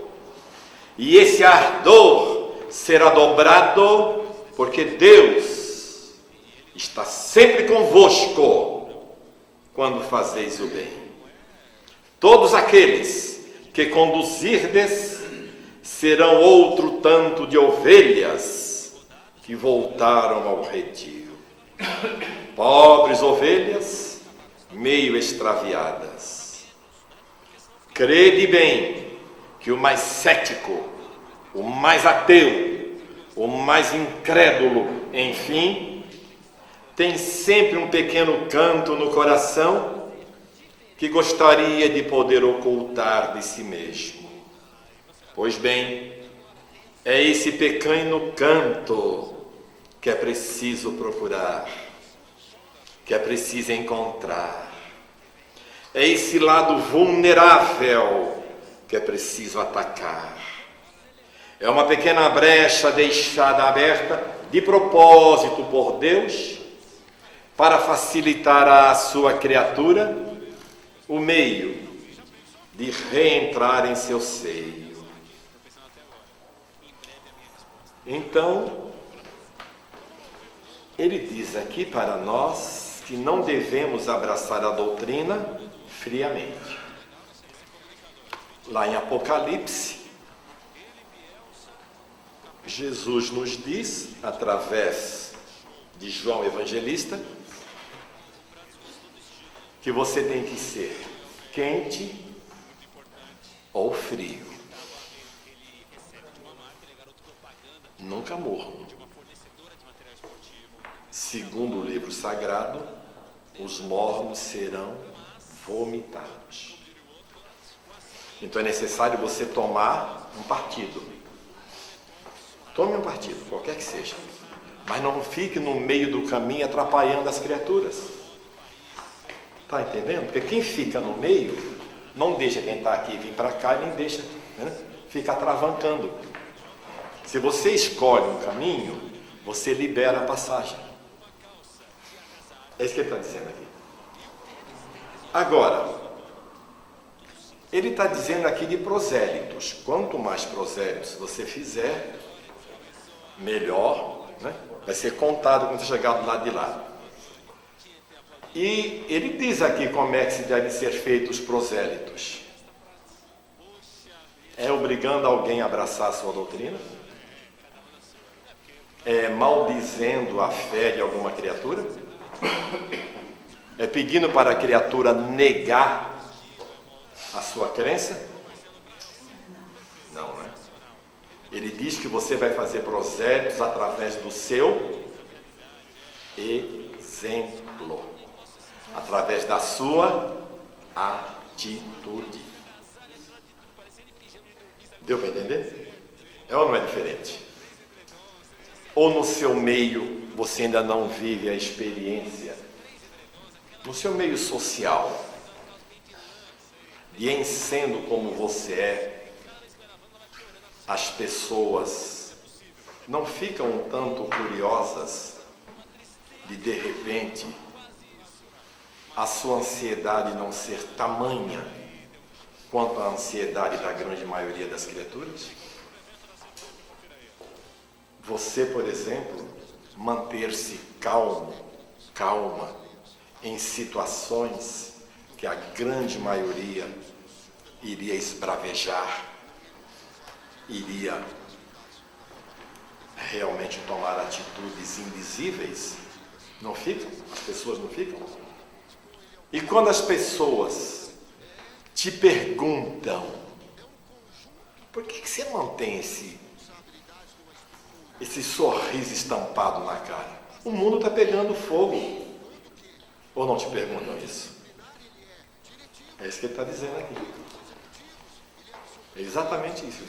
e esse ardor será dobrado, porque Deus está sempre convosco quando fazeis o bem. Todos aqueles que conduzirdes serão outro tanto de ovelhas que voltaram ao redil. Pobres ovelhas, meio extraviadas. Crede bem que o mais cético, o mais ateu, o mais incrédulo, enfim, tem sempre um pequeno canto no coração que gostaria de poder ocultar de si mesmo. Pois bem, é esse pequeno canto que é preciso procurar, que é preciso encontrar. É esse lado vulnerável que é preciso atacar. É uma pequena brecha deixada aberta de propósito por Deus para facilitar à sua criatura o meio de reentrar em seu seio. Então, ele diz aqui para nós que não devemos abraçar a doutrina friamente. Lá em Apocalipse, Jesus nos diz, através de João Evangelista, que você tem que ser quente ou frio. Nunca morram. Segundo o livro sagrado, os mornos serão vomitados. Então é necessário você tomar um partido. Tome um partido, qualquer que seja. Mas não fique no meio do caminho atrapalhando as criaturas. Está entendendo? Porque quem fica no meio, não deixa quem está aqui vir para cá e nem deixa, né, ficar travancando. Se você escolhe um caminho, você libera a passagem. É isso que ele está dizendo aqui. Agora, ele está dizendo aqui de prosélitos. Quanto mais prosélitos você fizer, melhor, né? Vai ser contado quando você chegar do lado de lá. E ele diz aqui como é que se devem ser feitos os prosélitos. É obrigando alguém a abraçar a sua doutrina? É maldizendo a fé de alguma criatura? É pedindo para a criatura negar a sua crença? Não, né? Ele diz que você vai fazer prosélitos através do seu exemplo, através da sua atitude. Deu para entender? É ou não é diferente? Ou no seu meio você ainda não vive a experiência, no seu meio social, e em sendo como você é, as pessoas não ficam um tanto curiosas de repente a sua ansiedade não ser tamanha quanto a ansiedade da grande maioria das criaturas? Você, por exemplo, manter-se calma em situações que a grande maioria iria esbravejar, iria realmente tomar atitudes indizíveis, não ficam? As pessoas não ficam? E quando as pessoas te perguntam, por que você mantém esse sorriso estampado na cara? O mundo está pegando fogo. Ou não te perguntam isso? É isso que ele está dizendo aqui. É exatamente isso.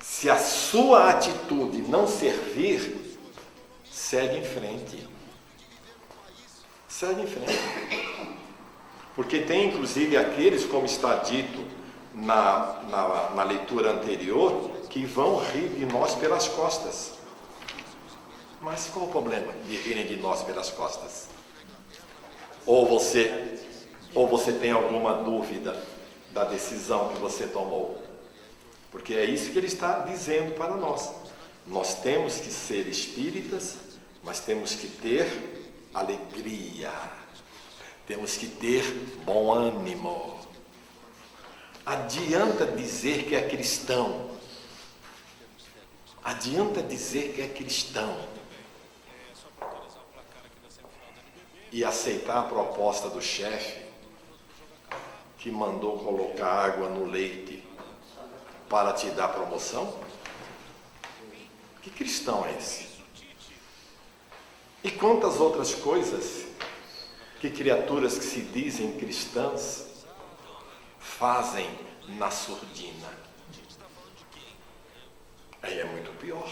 Se a sua atitude não servir, segue em frente. Segue em frente. Porque tem inclusive aqueles, como está dito na leitura anterior, que vão rir de nós pelas costas. Mas qual o problema de rirem de nós pelas costas? Ou você tem alguma dúvida da decisão que você tomou? Porque é isso que ele está dizendo para nós. Nós temos que ser espíritas, mas temos que ter alegria. Temos que ter bom ânimo. Adianta dizer que é cristão. Adianta dizer que é cristão e aceitar a proposta do chefe que mandou colocar água no leite para te dar promoção? Que cristão é esse? E quantas outras coisas que criaturas que se dizem cristãs fazem na surdina? Aí é muito pior.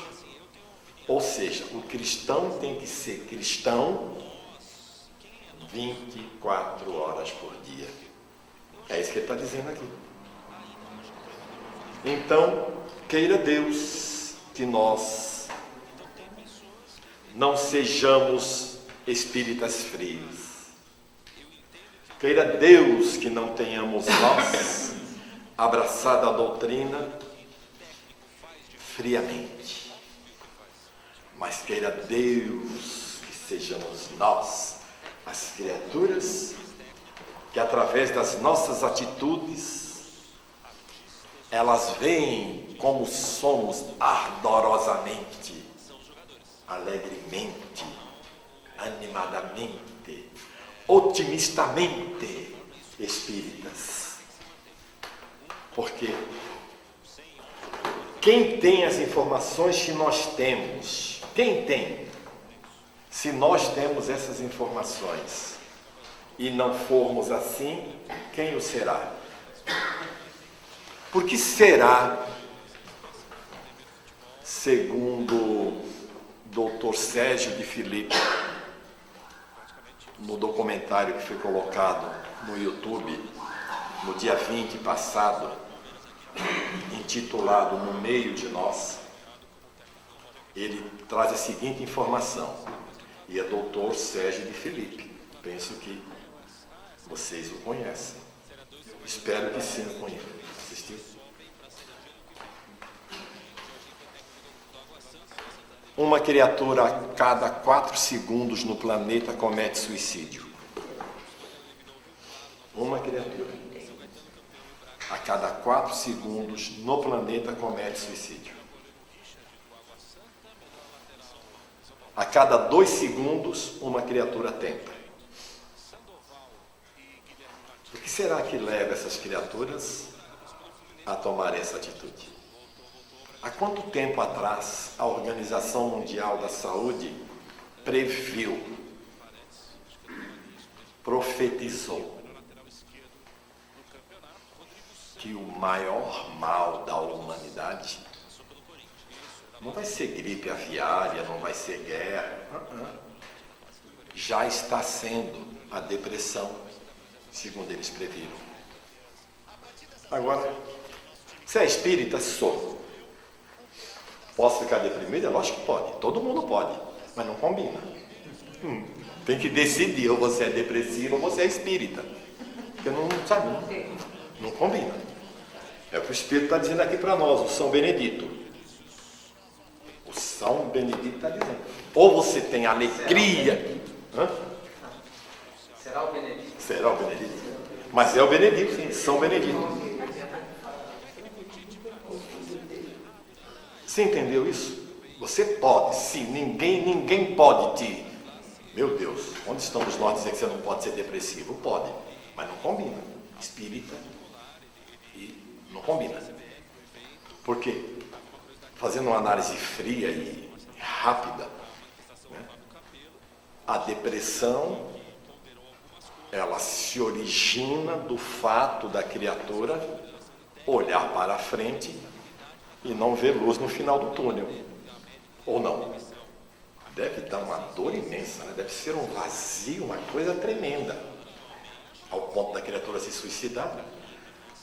Ou seja, o cristão tem que ser cristão 24 horas por dia. É isso que ele está dizendo aqui. Então, queira Deus que nós não sejamos espíritas frios. Queira Deus que não tenhamos nós abraçado a doutrina friamente. Mas queira Deus que sejamos nós, as criaturas, que através das nossas atitudes, elas veem como somos ardorosamente, alegremente, animadamente, otimistamente espíritas. Porque quem tem as informações que nós temos, quem tem? Se nós temos essas informações e não formos assim, quem o será? Por que será, segundo Dr. Sérgio de Filipe, no documentário que foi colocado no YouTube, no dia 20 passado, intitulado No Meio de Nós, ele traz a seguinte informação, e é Dr. Sérgio de Filipe. Penso que vocês o conhecem. Espero que sim o conheçam. Assistiu? Uma criatura a cada 4 segundos no planeta comete suicídio. Uma criatura a cada 4 segundos no planeta comete suicídio. A cada 2 segundos, uma criatura tenta. O que será que leva essas criaturas a tomar essa atitude? Há quanto tempo atrás a Organização Mundial da Saúde previu, profetizou que o maior mal da humanidade não vai ser gripe aviária, não vai ser guerra. Já está sendo a depressão, segundo eles previram. Agora, se é espírita, sou. Posso ficar deprimido? É lógico que pode. Todo mundo pode, mas não combina. Tem que decidir, ou você é depressivo ou você é espírita. Porque não sabe, não combina. É o que o Espírito está dizendo aqui para nós, o São Benedito. O São Benedito está dizendo. Ou você tem alegria. Será o Benedito? Será o Benedito. Mas é o Benedito, sim, São Benedito. Você entendeu isso? Você pode, sim, ninguém pode te... Meu Deus, onde estamos nós dizer que você não pode ser depressivo? Pode, mas não combina. Espírita e não combina. Por quê? Fazendo uma análise fria e rápida, né? A depressão, ela se origina do fato da criatura olhar para a frente e não ver luz no final do túnel. Ou não? Deve dar uma dor imensa, né? Deve ser um vazio, uma coisa tremenda, ao ponto da criatura se suicidar.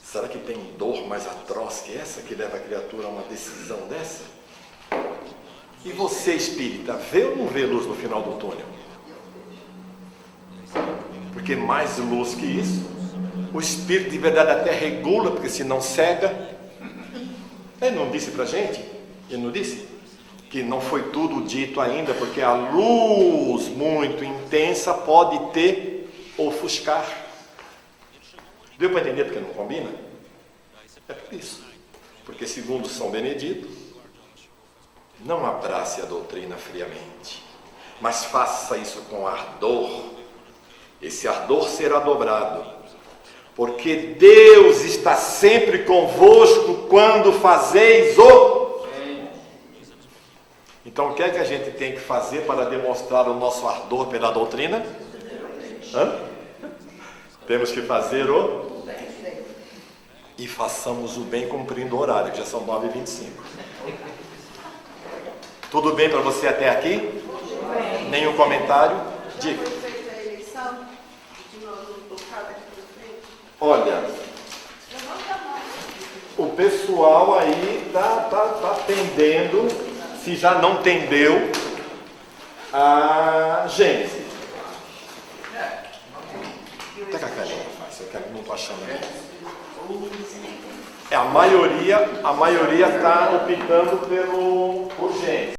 Será que tem dor mais atroz que essa, que leva a criatura a uma decisão dessa? E você, espírita, vê ou não vê luz no final do túnel? Porque mais luz que isso, o espírito de verdade até regula, porque senão cega. Ele não disse pra gente? Ele não disse? Que não foi tudo dito ainda, porque a luz muito intensa pode ter ofuscar. Deu para entender porque não combina? É por isso. Porque segundo São Benedito, não abrace a doutrina friamente, mas faça isso com ardor. Esse ardor será dobrado, porque Deus está sempre convosco quando fazeis o... Então o que é que a gente tem que fazer para demonstrar o nosso ardor pela doutrina? Temos que fazer o... E façamos o bem cumprindo o horário, que já são 9h25. Tudo bem para você até aqui? Nenhum comentário? Diga. Olha, o pessoal aí tá tendendo, se já não tendeu, a Gênesis. Até com a carinha, eu não estou achando aqui. A maioria está optando pelo urgente.